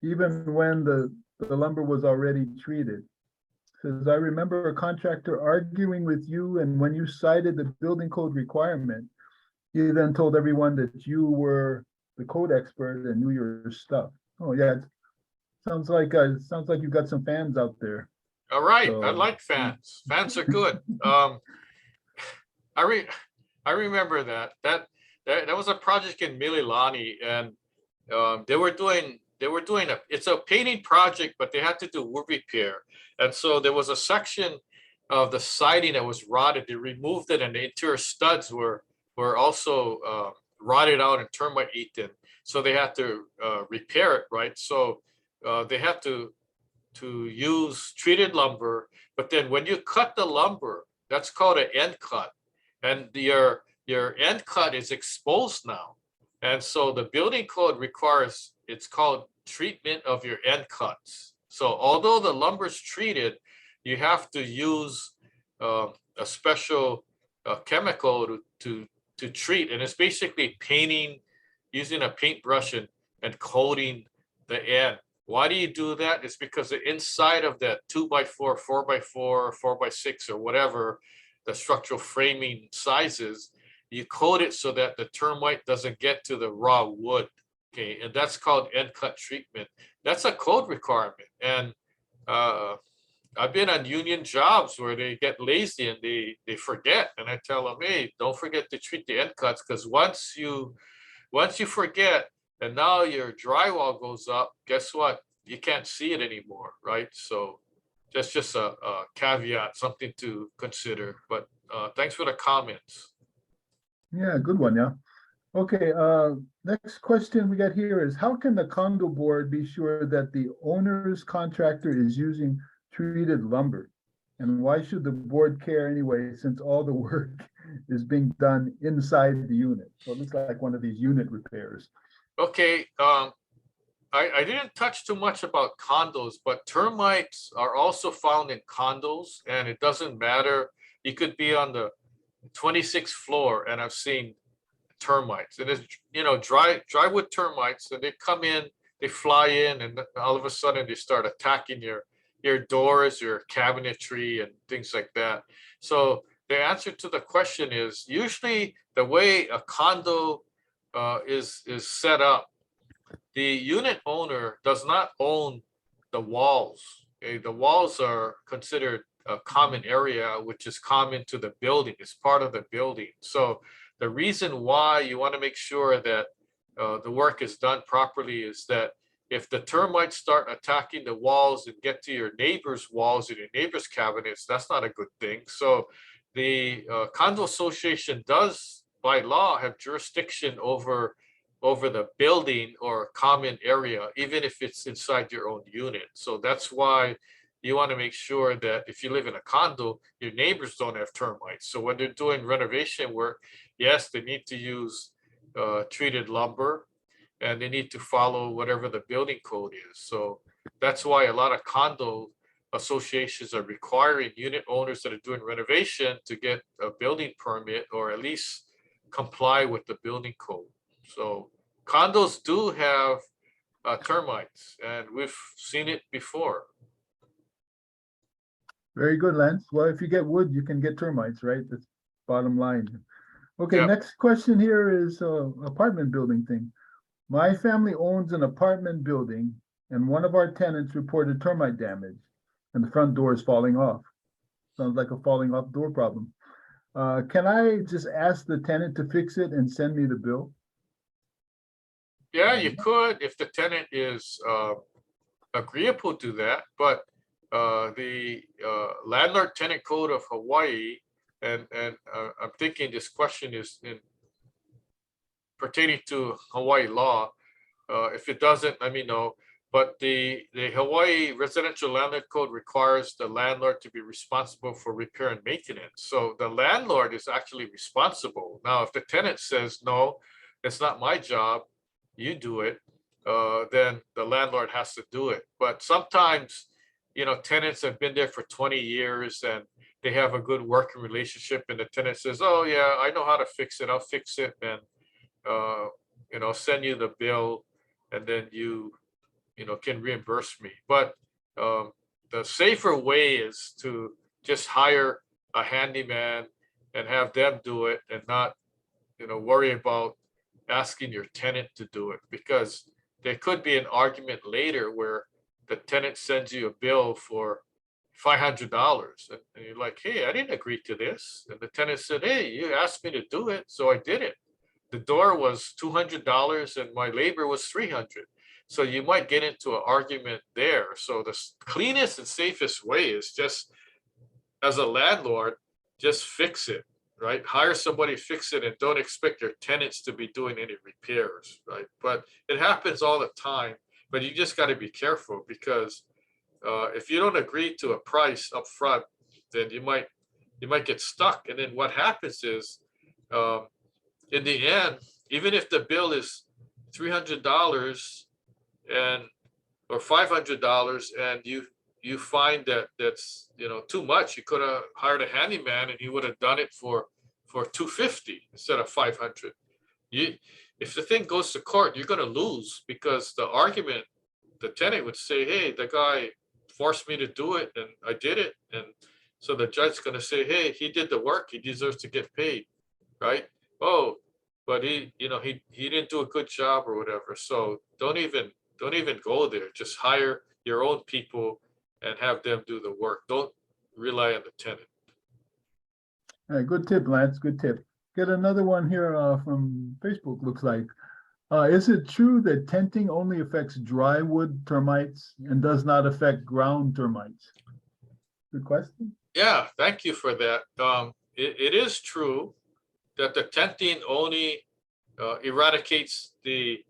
even when the lumber was already treated. Says, I remember a contractor arguing with you, and when you cited the building code requirement, he then told everyone that you were the code expert and knew your stuff. Oh yeah, it sounds like you've got some fans out there. All right, I So, like fans. Fans are good. I remember that was a project in Mililani, and they were doing it's a painting project, but they had to do wood repair, and so there was a section of the siding that was rotted. They removed it, and the interior studs were also rotted out and termite eaten. So they had to repair it, right? So they had to use treated lumber, but then when you cut the lumber, that's called an end cut, and your end cut is exposed now, and so the building code requires, it's called treatment of your end cuts. So although the lumber is treated, you have to use a special chemical to treat, and it's basically painting using a paintbrush and coating the end. Why do you do that? It's because the inside of that 2x4, 4x4, 4x6, or whatever the structural framing sizes, you coat it so that the termite doesn't get to the raw wood. Okay, and that's called end cut treatment. That's a code requirement. And I've been on union jobs where they get lazy and they forget. And I tell them, hey, don't forget to treat the end cuts, because once you forget, and now your drywall goes up, guess what? You can't see it anymore, right? So that's just a caveat, something to consider. But thanks for the comments. yeah, good one, yeah. Okay, next question we got here is, how can the condo board be sure that the owner's contractor is using treated lumber? And why should the board care anyway, since all the work is being done inside the unit? So it looks like one of these unit repairs. Okay, I didn't touch too much about condos, but termites are also found in condos, and it doesn't matter. You could be on the 26th floor, and I've seen termites, and it's drywood termites, and they come in, they fly in, and all of a sudden they start attacking your doors, your cabinetry, and things like that. So the answer to the question is, usually the way a condo is set up, the unit owner does not own the walls. Okay? The walls are considered a common area, which is common to the building. It's part of the building. So the reason why you want to make sure that the work is done properly is that if the termites start attacking the walls and get to your neighbor's walls and your neighbor's cabinets, that's not a good thing. So the condo association does, by law, have jurisdiction over the building or common area, even if it's inside your own unit. So that's why you want to make sure that if you live in a condo, your neighbors don't have termites. So when they're doing renovation work, yes, they need to use treated lumber, and they need to follow whatever the building code is. So that's why a lot of condo associations are requiring unit owners that are doing renovation to get a building permit or at least comply with the building code. So condos do have termites, and we've seen it before. Very good, Lance. Well, if you get wood, you can get termites, right? That's bottom line. Okay, Yep. next question here is apartment building thing. My family owns an apartment building and one of our tenants reported termite damage and the front door is falling off. Sounds like a falling off door problem. Can I just ask the tenant to fix it and send me the bill? Yeah, you could if the tenant is agreeable to that, but the landlord tenant code of Hawaii, and I'm thinking this question is in pertaining to Hawaii law. If it doesn't, let me know. But the Hawaii residential landlord code requires the landlord to be responsible for repair and maintenance. So the landlord is actually responsible. Now, if the tenant says, no, it's not my job, you do it, then the landlord has to do it. But sometimes, tenants have been there for 20 years and they have a good working relationship, and the tenant says, oh yeah, I know how to fix it, I'll fix it, and send you the bill, and then you can reimburse me. But the safer way is to just hire a handyman and have them do it, and not worry about asking your tenant to do it, because there could be an argument later where the tenant sends you a bill for $500 and you're like, hey, I didn't agree to this, and the tenant said, hey, you asked me to do it, so I did it. The door was $200 and my labor was $300. So you might get into an argument there. So the cleanest and safest way is just, as a landlord, just fix it, right? Hire somebody, fix it, and don't expect your tenants to be doing any repairs, right? But it happens all the time. But you just got to be careful, because if you don't agree to a price up front, then you might get stuck. And then what happens is, in the end, even if the bill is $300 and or $500, and you find that that's too much, you could have hired a handyman and he would have done it for $250 instead of $500. If the thing goes to court, you're going to lose, because the argument, the tenant would say, hey, the guy forced me to do it and I did it, and so the judge's going to say, hey, he did the work, he deserves to get paid, right? Oh, but he didn't do a good job or whatever. So don't even go there. Just hire your own people and have them do the work. Don't rely on the tenant. All right, good tip, Lance, good tip. Get another one here from Facebook, looks like. Is it true that tenting only affects dry wood termites and does not affect ground termites? Good question. Yeah, thank you for that. It is true that the tenting only eradicates the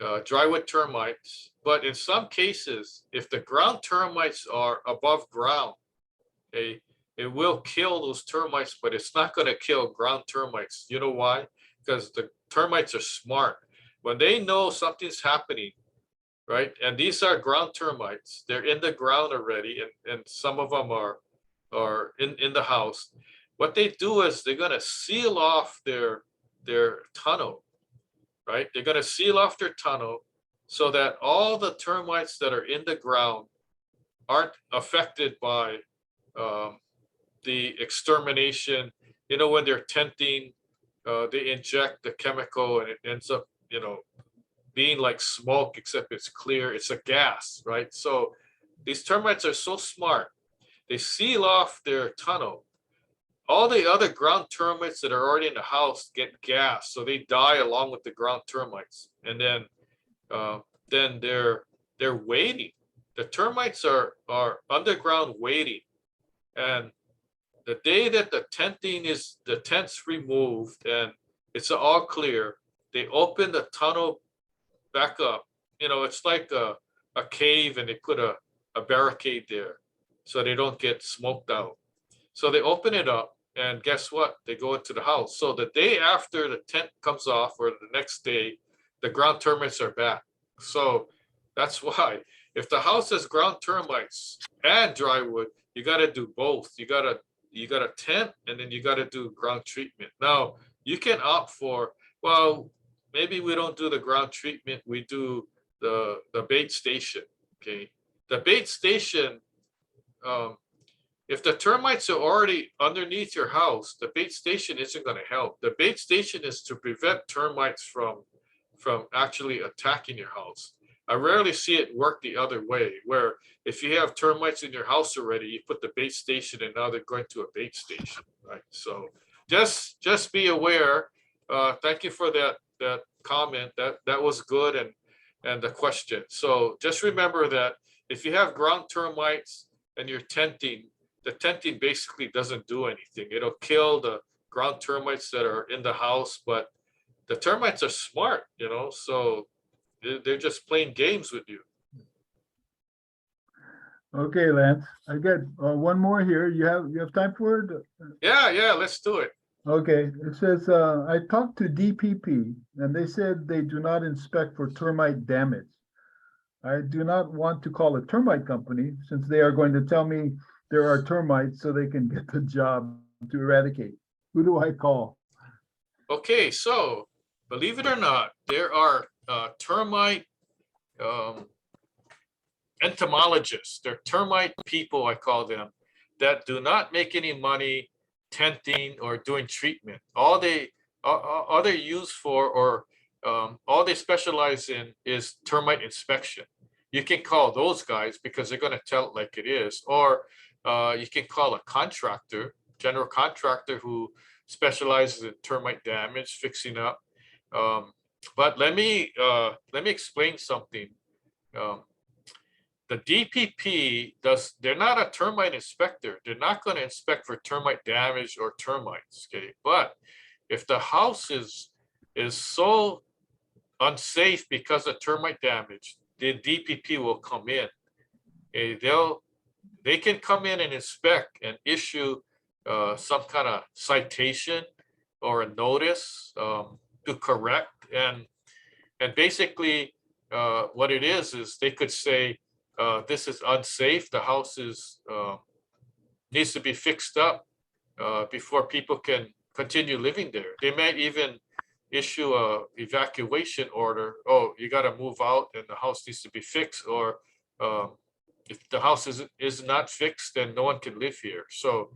drywood termites, but in some cases, if the ground termites are above ground, it will kill those termites, but it's not going to kill ground termites. You know why? Because the termites are smart. When they know something's happening, right? And these are ground termites. They're in the ground already, and some of them are in the house. What they do is they're going to seal off their tunnel, right? They're going to seal off their tunnel so that all the termites that are in the ground aren't affected by the extermination. When they're tenting, they inject the chemical and it ends up, being like smoke, except it's clear. It's a gas, right? So these termites are so smart. They seal off their tunnel. All the other ground termites that are already in the house get gas, so they die along with the ground termites. And then they're waiting. The termites are underground waiting, and the day that the tent's removed and it's all clear, they open the tunnel back up. It's like a cave, and they put a barricade there so they don't get smoked out. So they open it up, and guess what? They go into the house. So the day after the tent comes off, or the next day, the ground termites are back. So that's why if the house has ground termites and dry wood, you got to do both. You got to tent, and then you got to do ground treatment. Now you can opt for, well, maybe we don't do the ground treatment. We do the bait station. Okay, the bait station. If the termites are already underneath your house, the bait station isn't going to help. The bait station is to prevent termites from actually attacking your house. I rarely see it work the other way, where if you have termites in your house already, you put the bait station and now they're going to a bait station, right? So just be aware. Thank you for that comment. That was good, and the question. So just remember that if you have ground termites and you're tenting, the tenting basically doesn't do anything. It'll kill the ground termites that are in the house, but the termites are smart, so they're just playing games with you. Okay, Lance, I got one more here. You have time for it? Yeah, let's do it. Okay, it says, I talked to DPP and they said they do not inspect for termite damage. I do not want to call a termite company since they are going to tell me there are termites so they can get the job to eradicate. Who do I call? Okay, so believe it or not, there are termite entomologists. They're termite people, I call them, that do not make any money tenting or doing treatment. All they're used for, or all they specialize in, is termite inspection. You can call those guys because they're going to tell it like it is, or you can call a contractor, general contractor, who specializes in termite damage, fixing up. But let me explain something. The DPP they're not a termite inspector. They're not going to inspect for termite damage or termites. Okay, but if the house is so unsafe because of termite damage, the DPP will come in. Okay, they can come in and inspect and issue some kind of citation or a notice to correct, and basically what it is they could say, this is unsafe. The house needs to be fixed up before people can continue living there. They might even issue a evacuation order. Oh, you got to move out, and the house needs to be fixed. Or if the house is not fixed, then no one can live here. So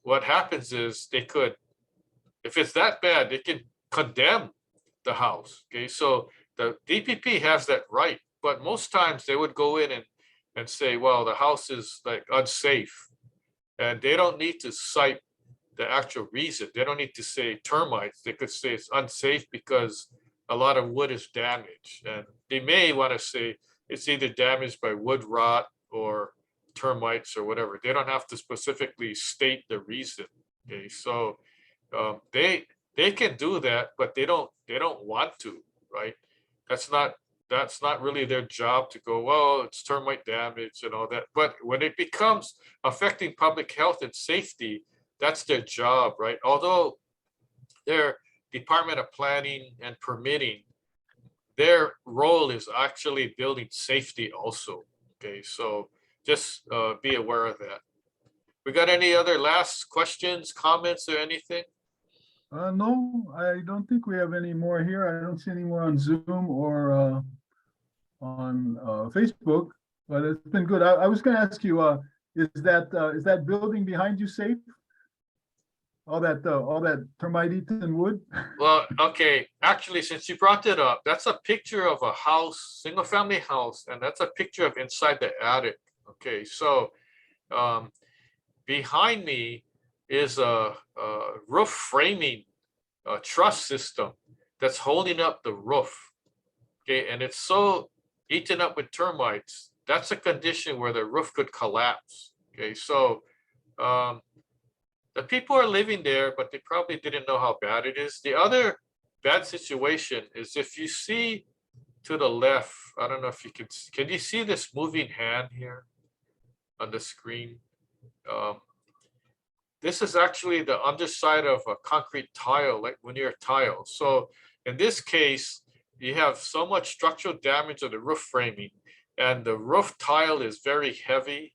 what happens is they could, if it's that bad, they can condemn the house. Okay, so the DPP has that right, but most times they would go in and say, well, the house is like unsafe, and they don't need to cite the actual reason. They don't need to say termites. They could say it's unsafe because a lot of wood is damaged, and they may want to say it's either damaged by wood rot or termites or whatever. They don't have to specifically state the reason. Okay, so they can do that, but they don't want to, right? That's not really their job to go, well, it's termite damage and all that. But when it becomes affecting public health and safety, that's their job, right? Although their Department of Planning and Permitting, their role is actually building safety also. Okay, so just be aware of that. We got any other last questions, comments, or anything? No, I don't think we have any more here. I don't see any more on Zoom or on Facebook, but it's been good. I was going to ask you, is that building behind you safe? All that termite-eaten wood? Well, okay, actually, since you brought it up, that's a picture of a house, single-family house, and that's a picture of inside the attic. Okay, so behind me is a roof framing truss system that's holding up the roof. Okay, and it's so eaten up with termites, that's a condition where the roof could collapse. Okay, so the people are living there, but they probably didn't know how bad it is. The other bad situation is if you see to the left, I don't know if you can you see this moving hand here on the screen? This is actually the underside of a concrete tile, like veneer tile. So in this case, you have so much structural damage of the roof framing, and the roof tile is very heavy.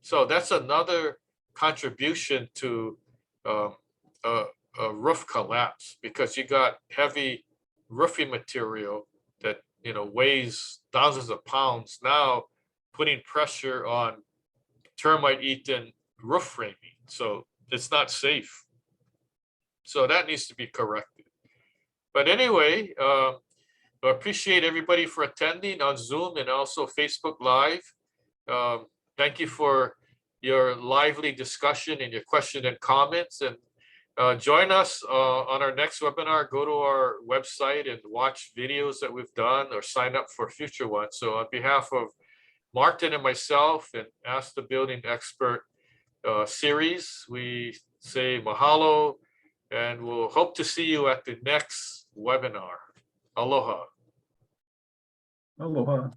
So that's another contribution to um, a, a roof collapse, because you got heavy roofing material that, you know, weighs thousands of pounds now, putting pressure on termite eaten roof framing. So it's not safe. So that needs to be corrected. But anyway, I appreciate everybody for attending on Zoom and also Facebook Live. Thank you for your lively discussion and your question and comments. And join us on our next webinar. Go to our website and watch videos that we've done, or sign up for future ones. So on behalf of Martin and myself and Ask the Building Expert series, we say mahalo, and we'll hope to see you at the next webinar. Aloha. Aloha.